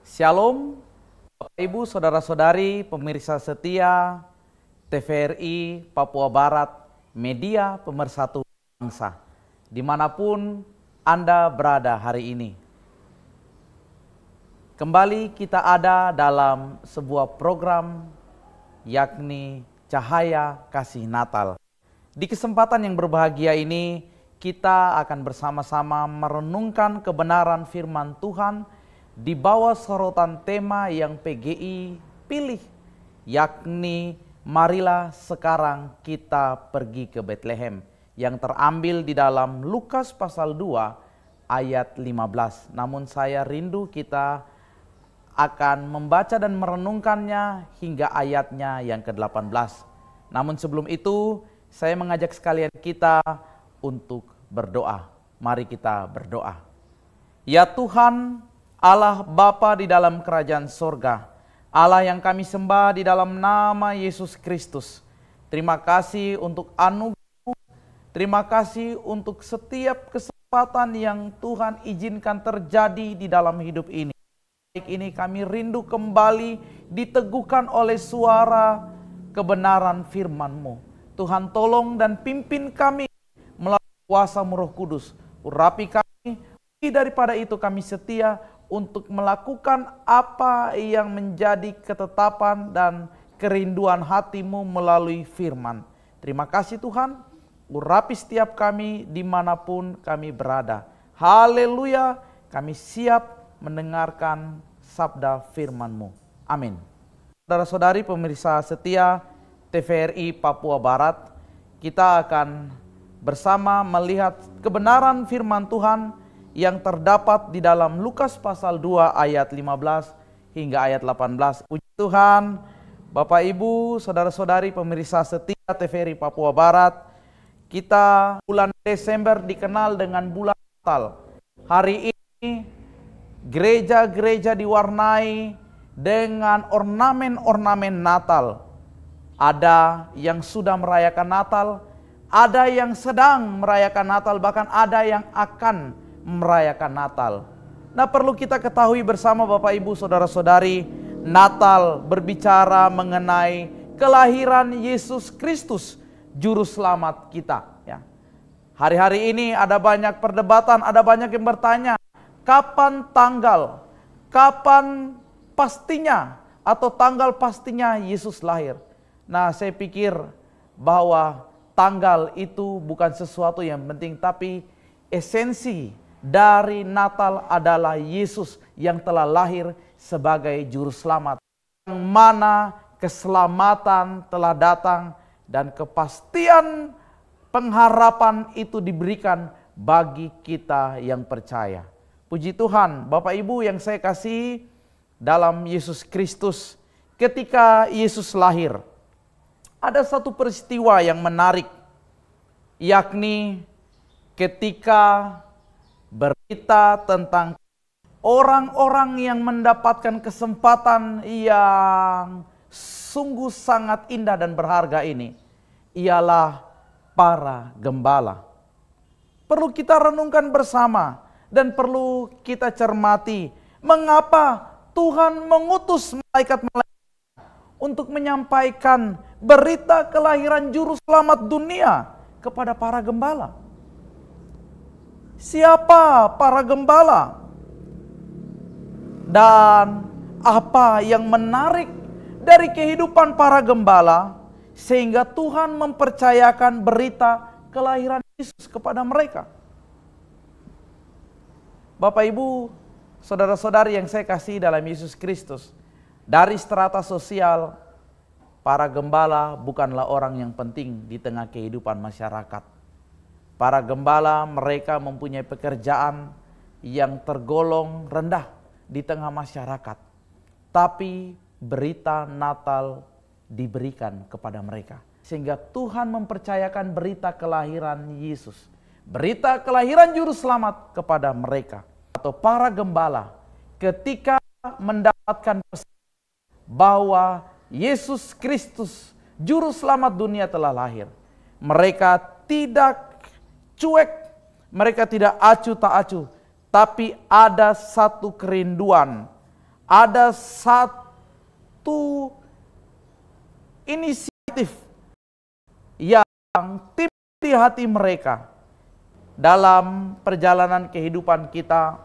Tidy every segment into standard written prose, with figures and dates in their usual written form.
Shalom, Bapak Ibu, Saudara-saudari, pemirsa setia TVRI Papua Barat, media pemersatu bangsa, dimanapun Anda berada hari ini. Kembali kita ada dalam sebuah program, yakni Cahaya Kasih Natal. Di kesempatan yang berbahagia ini, kita akan bersama-sama merenungkan kebenaran firman Tuhan di bawah sorotan tema yang PGI pilih, yakni marilah sekarang kita pergi ke Betlehem, yang terambil di dalam Lukas pasal 2 ayat 15. Namun saya rindu kita akan membaca dan merenungkannya hingga ayatnya yang ke-18. Namun sebelum itu, saya mengajak sekalian kita untuk berdoa. Mari kita berdoa. Ya Tuhan, Allah Bapa di dalam kerajaan sorga, Allah yang kami sembah di dalam nama Yesus Kristus. Terima kasih untuk anugerah, terima kasih untuk setiap kesempatan yang Tuhan izinkan terjadi di dalam hidup ini. Ini kami rindu kembali diteguhkan oleh suara kebenaran firman-Mu. Tuhan tolong dan pimpin kami melalui kuasa-Mu Roh Kudus. Urapi kami, daripada itu kami setia untuk melakukan apa yang menjadi ketetapan dan kerinduan hati-Mu melalui firman. Terima kasih Tuhan, urapi setiap kami dimanapun kami berada. Haleluya, kami siap mendengarkan sabda firman-Mu. Amin. Saudara-saudari pemirsa setia TVRI Papua Barat, kita akan bersama melihat kebenaran firman Tuhan yang terdapat di dalam Lukas pasal 2 ayat 15 hingga ayat 18. Puji Tuhan, Bapak Ibu, Saudara-saudari pemirsa setia TVRI Papua Barat, kita bulan Desember dikenal dengan bulan Natal. Hari ini gereja-gereja diwarnai dengan ornamen-ornamen Natal. Ada yang sudah merayakan Natal, ada yang sedang merayakan Natal, bahkan ada yang akan merayakan Natal. Nah, perlu kita ketahui bersama Bapak Ibu Saudara-saudari, Natal berbicara mengenai kelahiran Yesus Kristus, juru selamat kita, ya. Hari-hari ini ada banyak perdebatan, ada banyak yang bertanya, kapan tanggal, kapan pastinya atau tanggal pastinya Yesus lahir. Nah, saya pikir bahwa tanggal itu bukan sesuatu yang penting, tapi esensi dari Natal adalah Yesus yang telah lahir sebagai juru selamat, yang mana keselamatan telah datang dan kepastian pengharapan itu diberikan bagi kita yang percaya. Puji Tuhan, Bapak Ibu yang saya kasih dalam Yesus Kristus, ketika Yesus lahir, ada satu peristiwa yang menarik, yakni ketika berita tentang orang-orang yang mendapatkan kesempatan yang sungguh sangat indah dan berharga ini, ialah para gembala. Perlu kita renungkan bersama dan perlu kita cermati mengapa Tuhan mengutus malaikat-malaikat untuk menyampaikan berita kelahiran juru selamat dunia kepada para gembala. Siapa para gembala? Dan apa yang menarik dari kehidupan para gembala sehingga Tuhan mempercayakan berita kelahiran Yesus kepada mereka? Bapak Ibu, saudara-saudari yang saya kasih dalam Yesus Kristus, dari strata sosial, para gembala bukanlah orang yang penting di tengah kehidupan masyarakat. Para gembala mereka mempunyai pekerjaan yang tergolong rendah di tengah masyarakat. Tapi berita Natal diberikan kepada mereka. Sehingga Tuhan mempercayakan berita kelahiran Yesus, berita kelahiran juru selamat kepada mereka. Atau para gembala ketika mendapatkan pesan bahwa Yesus Kristus juru selamat dunia telah lahir, mereka tidak cuek, mereka tidak acuh tak acuh, tapi ada satu kerinduan, ada satu inisiatif yang timbul di hati mereka. Dalam perjalanan kehidupan kita,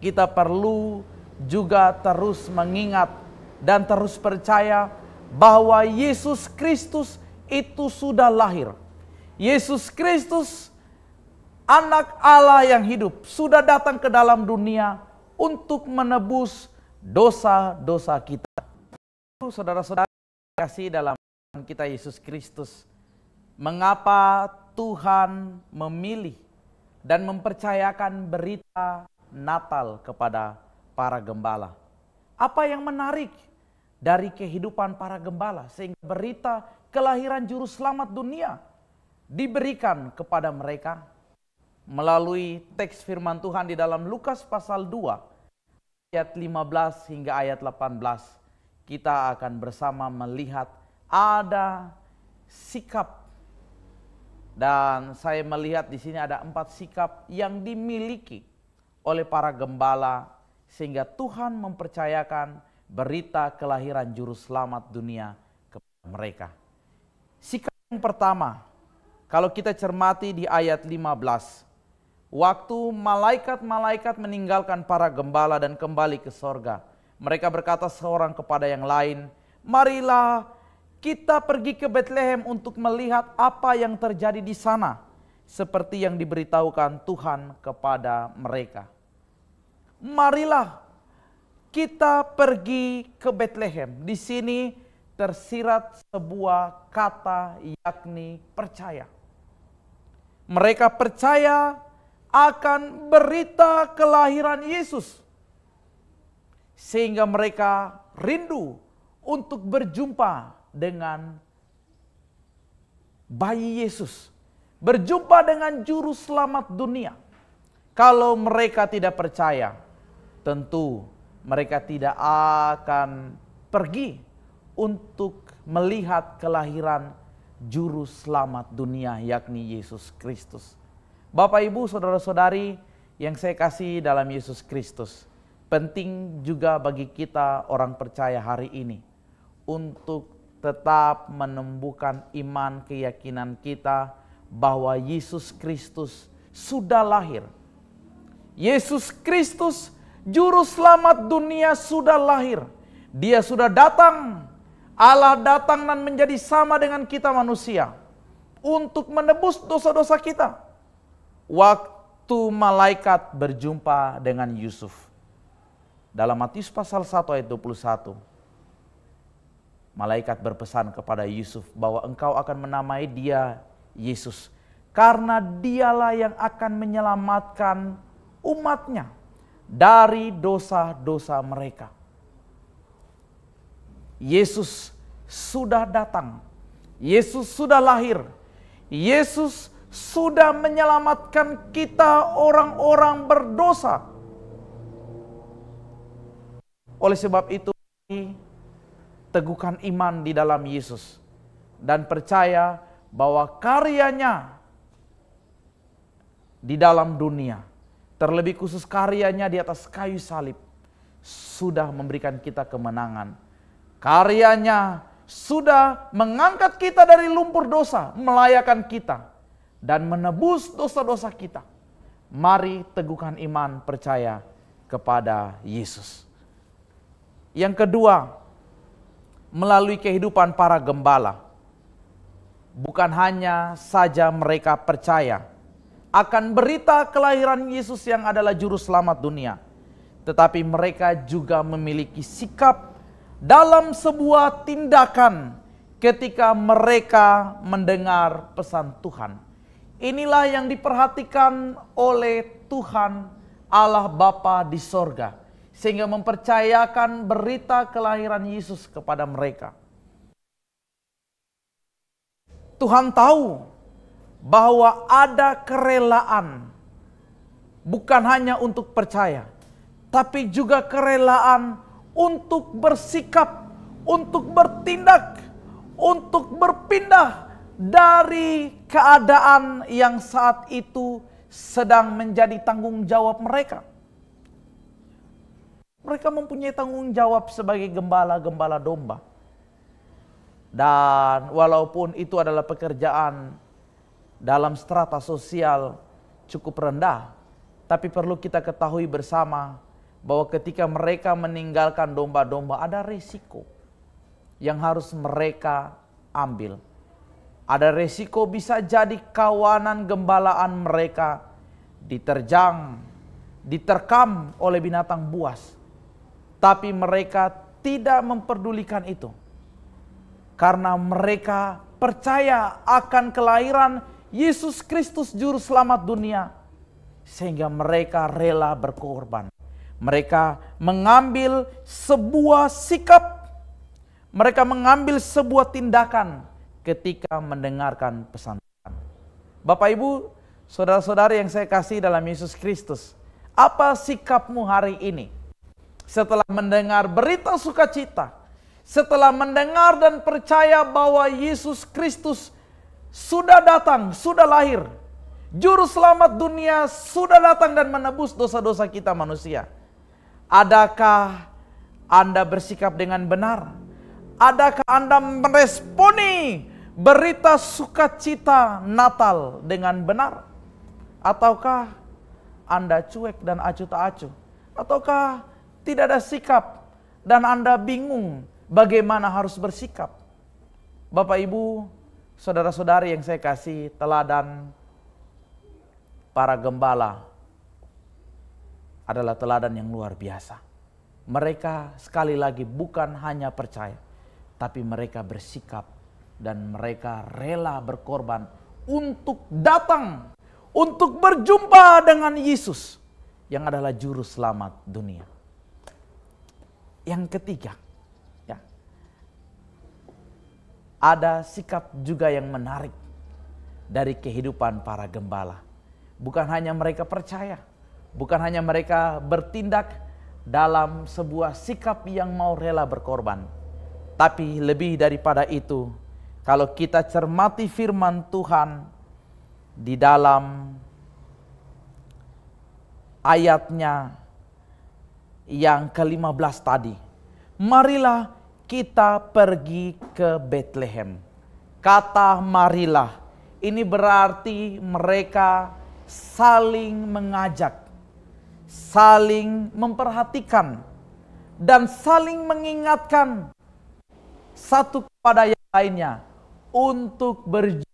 kita perlu juga terus mengingat dan terus percaya bahwa Yesus Kristus itu sudah lahir. Yesus Kristus, anak Allah yang hidup, sudah datang ke dalam dunia untuk menebus dosa-dosa kita. Saudara-saudara kasih dalam kita Yesus Kristus, mengapa Tuhan memilih dan mempercayakan berita Natal kepada para gembala? Apa yang menarik dari kehidupan para gembala sehingga berita kelahiran juru selamat dunia diberikan kepada mereka? Melalui teks firman Tuhan di dalam Lukas pasal 2 ayat 15 hingga ayat 18, kita akan bersama melihat ada sikap. Dan saya melihat di sini ada 4 sikap yang dimiliki oleh para gembala sehingga Tuhan mempercayakan berita kelahiran juru selamat dunia kepada mereka. Sikap yang pertama, kalau kita cermati di ayat 15, waktu malaikat-malaikat meninggalkan para gembala dan kembali ke sorga, mereka berkata seorang kepada yang lain, marilah kita pergi ke Betlehem untuk melihat apa yang terjadi di sana, seperti yang diberitahukan Tuhan kepada mereka. Marilah kita pergi ke Betlehem. Di sini tersirat sebuah kata, yakni percaya. Mereka percaya akan berita kelahiran Yesus, sehingga mereka rindu untuk berjumpa dengan bayi Yesus, berjumpa dengan juru selamat dunia. Kalau mereka tidak percaya, tentu mereka tidak akan pergi untuk melihat kelahiran juru selamat dunia, yakni Yesus Kristus. Bapak, Ibu, saudara-saudari yang saya kasih dalam Yesus Kristus, penting juga bagi kita orang percaya hari ini untuk tetap menumbuhkan iman keyakinan kita bahwa Yesus Kristus sudah lahir. Yesus Kristus, juru selamat dunia, sudah lahir. Dia sudah datang. Allah datang dan menjadi sama dengan kita manusia untuk menebus dosa-dosa kita. Waktu malaikat berjumpa dengan Yusuf, dalam Matius pasal 1 ayat 21, malaikat berpesan kepada Yusuf bahwa engkau akan menamai dia Yesus, karena dialah yang akan menyelamatkan umatnya dari dosa-dosa mereka. Yesus sudah datang, Yesus sudah lahir, Yesus sudah menyelamatkan kita orang-orang berdosa. Oleh sebab itu, teguhkan iman di dalam Yesus dan percaya bahwa karyanya di dalam dunia, terlebih khusus karyanya di atas kayu salib, sudah memberikan kita kemenangan. Karyanya sudah mengangkat kita dari lumpur dosa, melayakan kita dan menebus dosa-dosa kita. Mari teguhkan iman, percaya kepada Yesus. Yang kedua, melalui kehidupan para gembala, bukan hanya saja mereka percaya akan berita kelahiran Yesus yang adalah juru selamat dunia, tetapi mereka juga memiliki sikap dalam sebuah tindakan ketika mereka mendengar pesan Tuhan. Inilah yang diperhatikan oleh Tuhan Allah Bapa di sorga, sehingga mempercayakan berita kelahiran Yesus kepada mereka. Tuhan tahu bahwa ada kerelaan, bukan hanya untuk percaya, tapi juga kerelaan untuk bersikap, untuk bertindak, untuk berpindah dari keadaan yang saat itu sedang menjadi tanggung jawab mereka. Mereka mempunyai tanggung jawab sebagai gembala-gembala domba. Dan walaupun itu adalah pekerjaan dalam strata sosial cukup rendah, tapi perlu kita ketahui bersama bahwa ketika mereka meninggalkan domba-domba, ada risiko yang harus mereka ambil. Ada risiko bisa jadi kawanan gembalaan mereka diterjang, diterkam oleh binatang buas. Tapi mereka tidak memperdulikan itu. Karena mereka percaya akan kelahiran Yesus Kristus Juru Selamat dunia. Sehingga mereka rela berkorban. Mereka mengambil sebuah sikap. Mereka mengambil sebuah tindakan ketika mendengarkan pesan Tuhan. Bapak Ibu, saudara-saudari yang saya kasih dalam Yesus Kristus, apa sikapmu hari ini? Setelah mendengar berita sukacita, setelah mendengar dan percaya bahwa Yesus Kristus sudah datang, sudah lahir, Juru Selamat dunia sudah datang dan menebus dosa-dosa kita manusia. Adakah Anda bersikap dengan benar? Adakah Anda meresponi berita sukacita Natal dengan benar? Ataukah Anda cuek dan acuh tak acuh? Ataukah tidak ada sikap dan Anda bingung bagaimana harus bersikap? Bapak Ibu, saudara-saudari yang saya kasih, teladan para gembala adalah teladan yang luar biasa. Mereka sekali lagi bukan hanya percaya, tapi mereka bersikap dan mereka rela berkorban untuk datang, untuk berjumpa dengan Yesus yang adalah Juru Selamat dunia. Yang ketiga, ya, ada sikap juga yang menarik dari kehidupan para gembala. Bukan hanya mereka percaya, bukan hanya mereka bertindak dalam sebuah sikap yang mau rela berkorban. Tapi lebih daripada itu, kalau kita cermati firman Tuhan di dalam ayatnya yang ke-15 tadi. Marilah kita pergi ke Betlehem. Kata marilah ini berarti mereka saling mengajak, saling memperhatikan, dan saling mengingatkan satu kepada yang lainnya untuk berjuang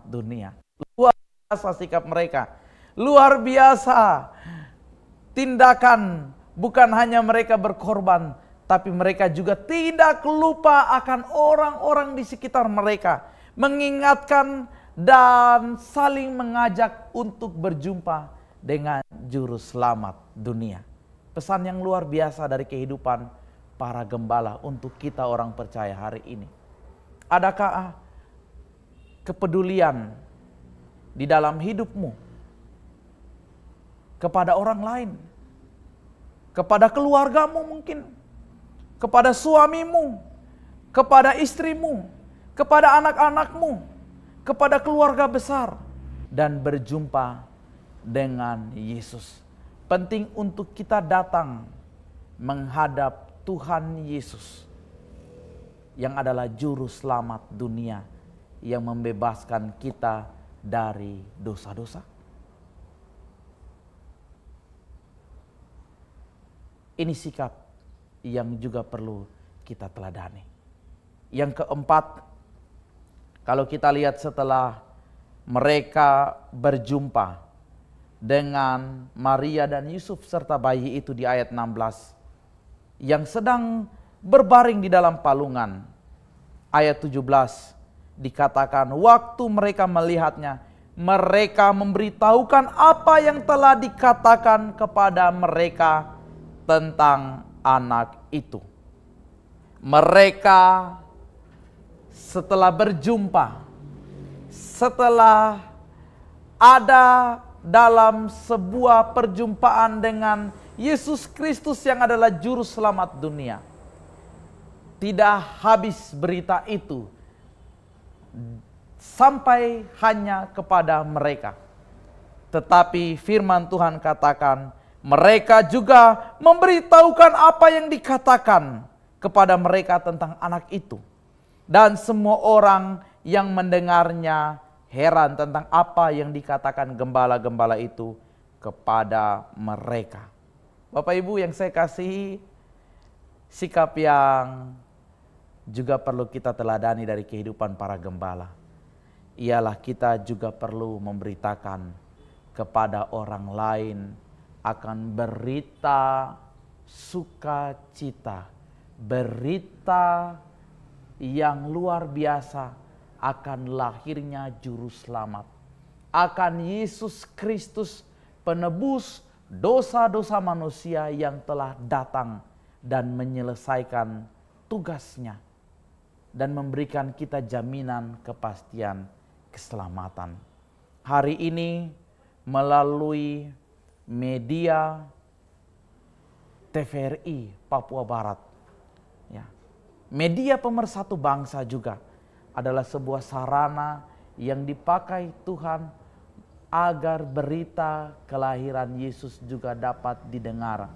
dunia. Luar biasa sikap mereka. Luar biasa tindakan, bukan hanya mereka berkorban, tapi mereka juga tidak lupa akan orang-orang di sekitar mereka. Mengingatkan dan saling mengajak untuk berjumpa dengan Juru Selamat dunia. Pesan yang luar biasa dari kehidupan para gembala untuk kita orang percaya hari ini. Adakah kepedulian di dalam hidupmu kepada orang lain, kepada keluargamu mungkin, kepada suamimu, kepada istrimu, kepada anak-anakmu, kepada keluarga besar, dan berjumpa dengan Yesus? Penting untuk kita datang menghadap Tuhan Yesus yang adalah Juru Selamat dunia yang membebaskan kita dari dosa-dosa. Ini sikap yang juga perlu kita teladani. Yang keempat, kalau kita lihat setelah mereka berjumpa dengan Maria dan Yusuf serta bayi itu di ayat 16 yang sedang berbaring di dalam palungan. Ayat 17 dikatakan waktu mereka melihatnya, mereka memberitahukan apa yang telah dikatakan kepada mereka tentang anak itu. Mereka setelah berjumpa, setelah ada dalam sebuah perjumpaan dengan Yesus Kristus yang adalah Juru Selamat dunia, tidak habis berita itu sampai hanya kepada mereka. Tetapi firman Tuhan katakan Mereka juga memberitahukan apa yang dikatakan kepada mereka tentang anak itu. Dan semua orang yang mendengarnya heran tentang apa yang dikatakan gembala-gembala itu kepada mereka. Bapak Ibu yang saya kasihi, sikap yang juga perlu kita teladani dari kehidupan para gembala ialah kita juga perlu memberitakan kepada orang lain akan berita sukacita, berita yang luar biasa akan lahirnya juru selamat, akan Yesus Kristus penebus dosa-dosa manusia yang telah datang dan menyelesaikan tugasnya dan memberikan kita jaminan kepastian keselamatan. Hari ini melalui media TVRI Papua Barat, ya, media pemersatu bangsa juga adalah sebuah sarana yang dipakai Tuhan agar berita kelahiran Yesus juga dapat didengar,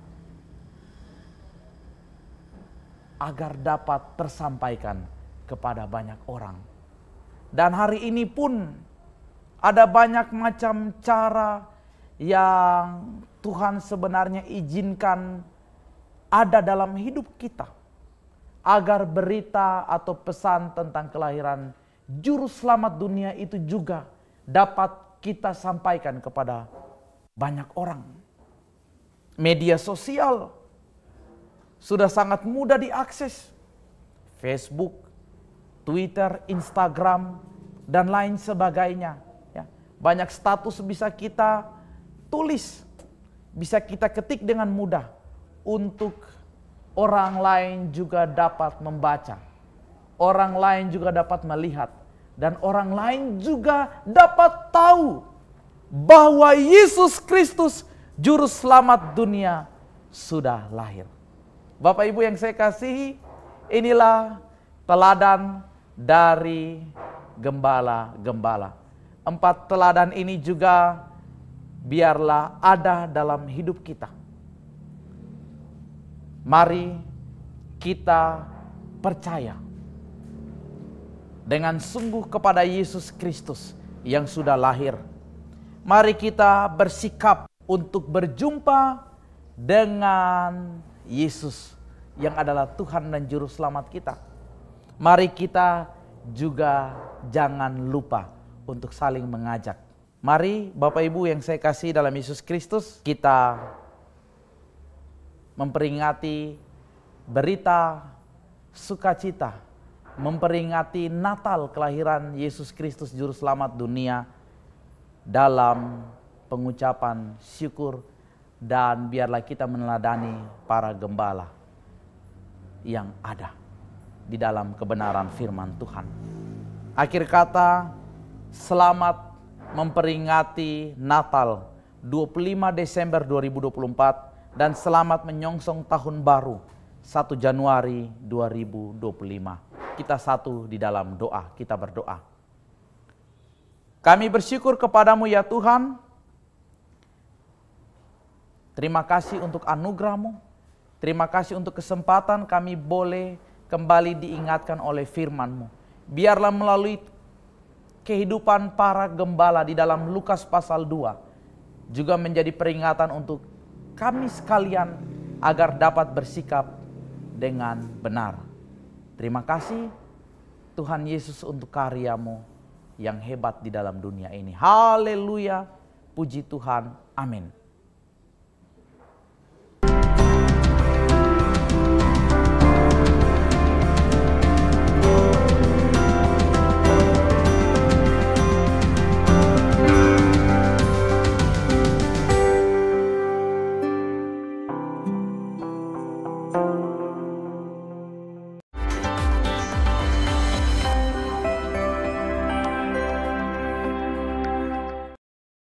agar dapat tersampaikan kepada banyak orang. Dan hari ini pun ada banyak macam cara yang Tuhan sebenarnya izinkan ada dalam hidup kita, agar berita atau pesan tentang kelahiran juru selamat dunia itu juga dapat kita sampaikan kepada banyak orang. Media sosial sudah sangat mudah diakses. Facebook, Twitter, Instagram, dan lain sebagainya. Ya, banyak status bisa kita tulis, bisa kita ketik dengan mudah untuk orang lain juga dapat membaca, orang lain juga dapat melihat, dan orang lain juga dapat tahu bahwa Yesus Kristus Juru Selamat dunia sudah lahir. Bapak Ibu yang saya kasihi, inilah teladan dari gembala-gembala. 4 teladan ini juga biarlah ada dalam hidup kita. Mari kita percaya dengan sungguh kepada Yesus Kristus yang sudah lahir. Mari kita bersikap untuk berjumpa dengan Yesus yang adalah Tuhan dan Juru Selamat kita. Mari kita juga jangan lupa untuk saling mengajak. Mari Bapak Ibu yang saya kasih dalam Yesus Kristus, kita memperingati berita sukacita, memperingati Natal kelahiran Yesus Kristus Juru Selamat dunia dalam pengucapan syukur, dan biarlah kita meneladani para gembala yang ada di dalam kebenaran firman Tuhan. Akhir kata, selamat memperingati Natal 25 Desember 2024 dan selamat menyongsong tahun baru 1 Januari 2025. Kita satu di dalam doa, kita berdoa. Kami bersyukur kepadamu ya Tuhan. Terima kasih untuk anugerah-Mu. Terima kasih untuk kesempatan kami boleh kembali diingatkan oleh firman-Mu. Biarlah melalui kehidupan para gembala di dalam Lukas pasal 2 juga menjadi peringatan untuk kami sekalian agar dapat bersikap dengan benar. Terima kasih Tuhan Yesus untuk karya-Mu yang hebat di dalam dunia ini. Haleluya, puji Tuhan, amin.